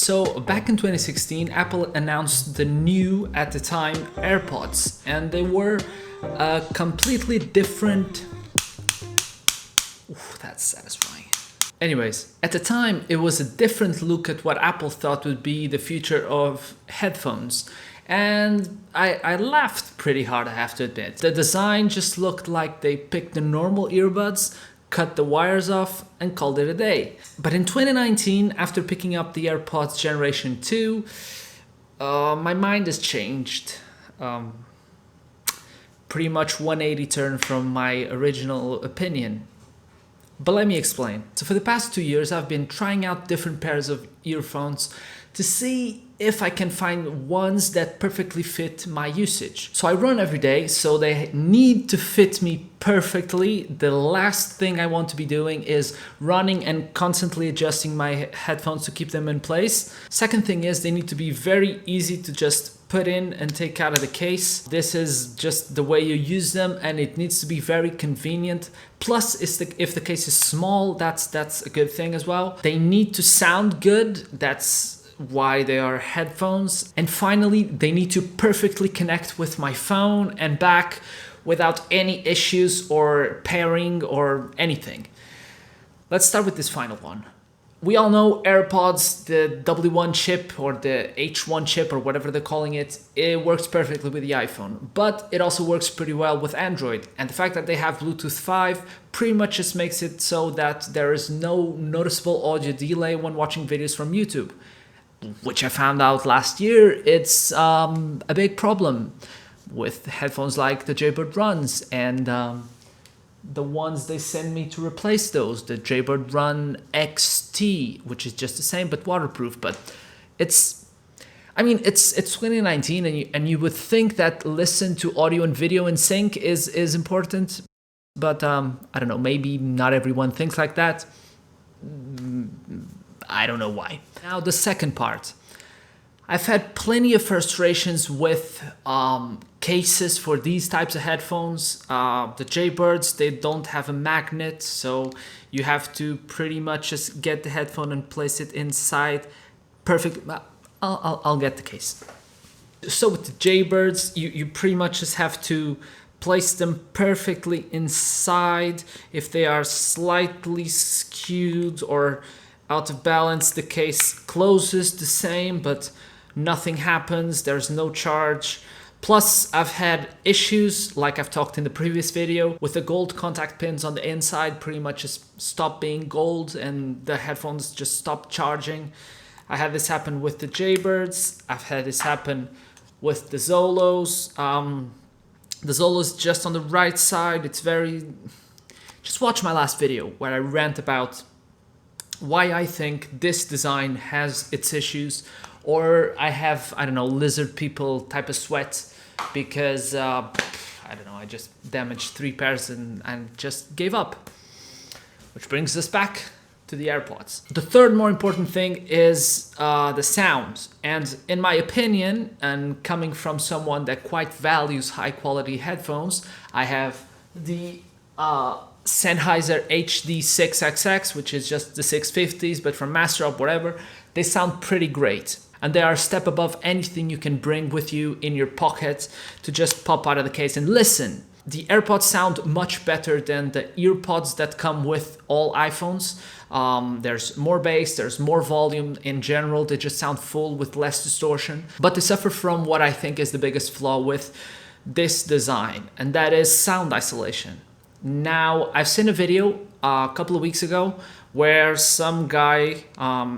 So back in 2016, Apple announced the new, at the time, AirPods, and they were a completely different... Ooh, that's satisfying. Anyways, at the time, it was a different look at what Apple thought would be the future of headphones. And I laughed pretty hard, I have to admit. The design just looked like they picked the normal earbuds, cut the wires off, and called it a day. But in 2019, after picking up the AirPods Generation 2, my mind has changed. Pretty much 180 turn from my original opinion. But let me explain. So for the past 2 years, I've been trying out different pairs of earphones to see if I can find ones that perfectly fit my usage. So I run every day, so they need to fit me perfectly. The last thing I want to be doing is running and constantly adjusting my headphones to keep them in place. Second thing is they need to be very easy to just put in and take out of the case. This is just the way you use them, and it needs to be very convenient. Plus, if the case is small, that's a good thing as well. They need to sound good. That's why they are headphones. And finally, they need to perfectly connect with my phone and back without any issues or pairing or anything. Let's start with this final one. We all know AirPods, the W1 chip or the H1 chip or whatever they're calling it, it works perfectly with the iPhone, but it also works pretty well with Android. And the fact that they have Bluetooth 5 pretty much just makes it so that there is no noticeable audio delay when watching videos from YouTube, which I found out last year. It's a big problem with headphones like the Jaybird Runs and the ones they send me to replace those, the Jaybird Run XT, which is just the same but waterproof. But it's 2019, and you would think that listen to audio and video in sync is important, but I don't know, maybe not everyone thinks like that. I don't know why. Now the second part. I've had plenty of frustrations with cases for these types of headphones. The Jaybirds, they don't have a magnet, so you have to pretty much just get the headphone and place it inside. Perfect. I'll get the case. So with the Jaybirds, you pretty much just have to place them perfectly inside. If they are slightly skewed or out of balance, the case closes the same, but nothing happens. There's no charge. Plus, I've had issues, like I've talked in the previous video, with the gold contact pins on the inside pretty much just stop being gold and the headphones just stop charging. I had this happen with the Jaybirds. I've had this happen with the Zolos. The Zolo's just on the right side. It's very... Just watch my last video where I rant about why I think this design has its issues, or I have, I don't know, lizard people type of sweat because, I don't know, I just damaged 3 pairs and just gave up. Which brings us back to the AirPods. The third more important thing is the sound. And in my opinion, and coming from someone that quite values high quality headphones, I have the Sennheiser HD6XX, which is just the 650s, but from Master Up, whatever. They sound pretty great. And they are a step above anything you can bring with you in your pocket to just pop out of the case and listen. The AirPods sound much better than the EarPods that come with all iPhones. There's more bass, there's more volume in general. They just sound full with less distortion. But they suffer from what I think is the biggest flaw with this design, and that is sound isolation. Now, I've seen a video a couple of weeks ago where some guy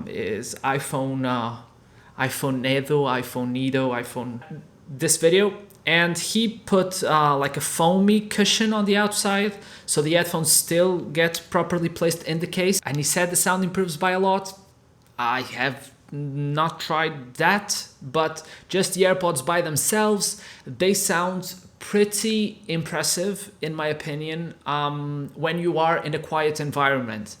is this video, and he put like a foamy cushion on the outside so the headphones still get properly placed in the case, and he said the sound improves by a lot. I have not tried that, but just the AirPods by themselves, they sound pretty impressive in my opinion when you are in a quiet environment.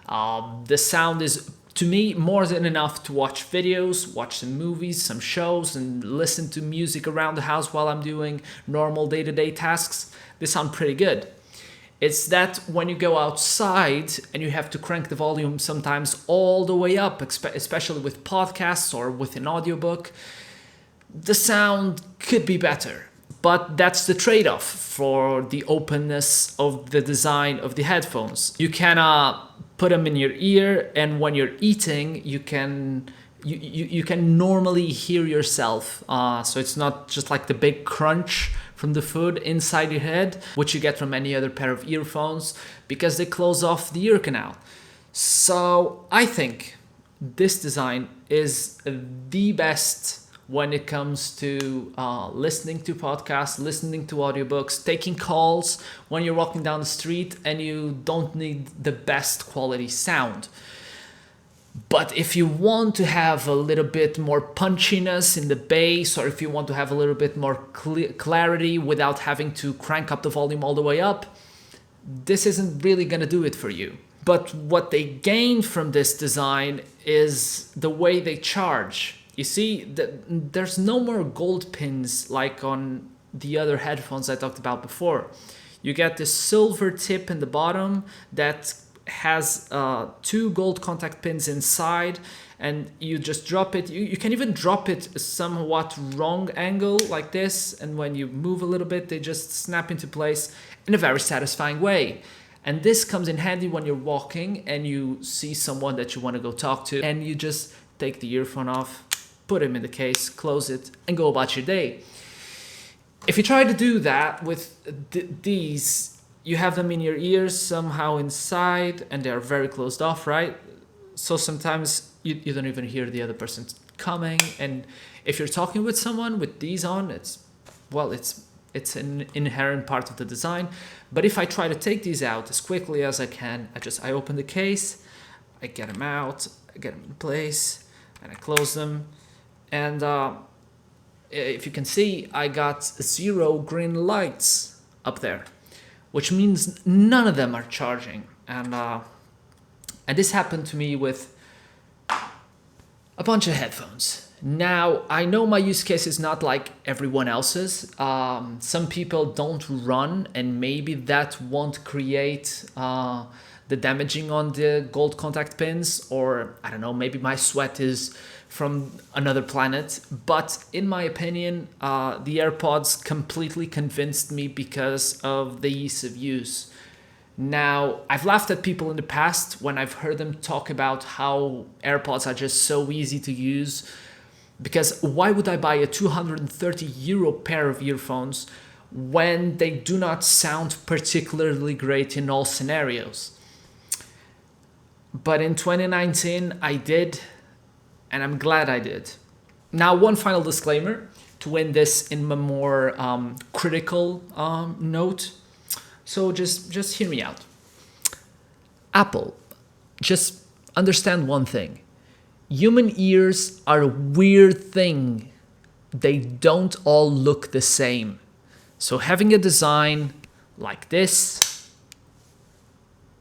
The sound is, to me, more than enough to watch videos, watch some movies, some shows, and listen to music around the house while I'm doing normal day-to-day tasks. They sound pretty good. It's that when you go outside and you have to crank the volume sometimes all the way up, especially with podcasts or with an audiobook, the sound could be better. But that's the trade-off for the openness of the design of the headphones. You can put them in your ear, and when you're eating, you can normally hear yourself. So it's not just like the big crunch from the food inside your head, which you get from any other pair of earphones, because they close off the ear canal. So I think this design is the best when it comes to listening to podcasts, listening to audiobooks, taking calls when you're walking down the street and you don't need the best quality sound. But if you want to have a little bit more punchiness in the bass, or if you want to have a little bit more clarity without having to crank up the volume all the way up, this isn't really going to do it for you. But what they gain from this design is the way they charge. You see, there's no more gold pins like on the other headphones I talked about before. You get this silver tip in the bottom that has 2 gold contact pins inside, and you just drop it. You can even drop it a somewhat wrong angle like this, and when you move a little bit, they just snap into place in a very satisfying way. And this comes in handy when you're walking and you see someone that you want to go talk to, and you just take the earphone off, put him in the case, close it, and go about your day. If you try to do that with these, you have them in your ears somehow inside, and they're very closed off, right? So sometimes you don't even hear the other person coming. And if you're talking with someone with these on, it's an inherent part of the design. But if I try to take these out as quickly as I can, I open the case, I get them out, I get them in place, and I close them. And if you can see, I got 0 green lights up there, which means none of them are charging. And this happened to me with a bunch of headphones. Now, I know my use case is not like everyone else's. Some people don't run, and maybe that won't create the damaging on the gold contact pins, or I don't know, maybe my sweat is from another planet. But in my opinion, the AirPods completely convinced me because of the ease of use. Now, I've laughed at people in the past when I've heard them talk about how AirPods are just so easy to use, because why would I buy a 230 euro pair of earphones when they do not sound particularly great in all scenarios? But in 2019, I did, and I'm glad I did. Now, one final disclaimer to end this in a more critical note. So just hear me out. Apple, just understand one thing. Human ears are a weird thing. They don't all look the same. So having a design like this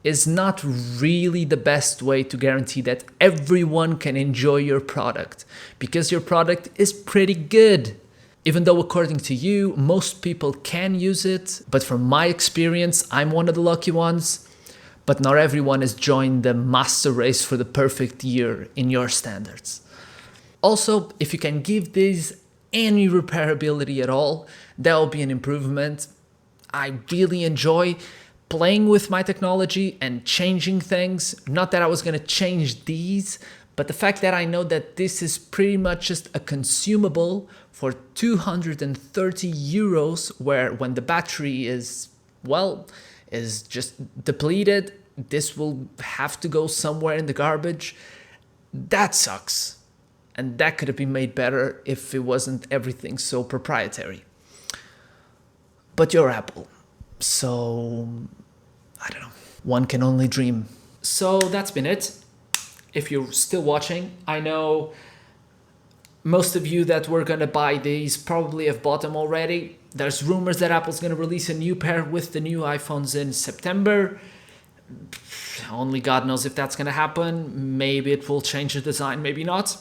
is not really the best way to guarantee that everyone can enjoy your product, because your product is pretty good. Even though according to you, most people can use it, but from my experience, I'm one of the lucky ones. But not everyone has joined the master race for the perfect ear in your standards. Also, if you can give these any repairability at all, that will be an improvement. I really enjoy playing with my technology and changing things. Not that I was going to change these, but the fact that I know that this is pretty much just a consumable for 230 euros, where when the battery is just depleted, this will have to go somewhere in the garbage. That sucks. And that could have been made better if it wasn't everything so proprietary. But you're Apple, so I don't know. One can only dream. So that's been it. If you're still watching, I know most of you that were going to buy these probably have bought them already. There's rumors that Apple's going to release a new pair with the new iPhones in September. Only God knows if that's going to happen. Maybe it will change the design, maybe not.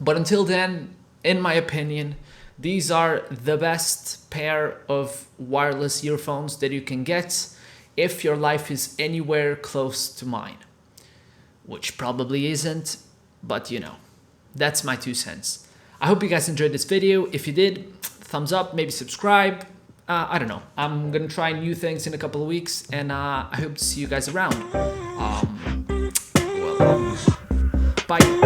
But until then, in my opinion, these are the best pair of wireless earphones that you can get if your life is anywhere close to mine, which probably isn't, but you know, that's my 2 cents. I hope you guys enjoyed this video. If you did, thumbs up, maybe subscribe. I don't know. I'm gonna try new things in a couple of weeks, and I hope to see you guys around. Well, bye.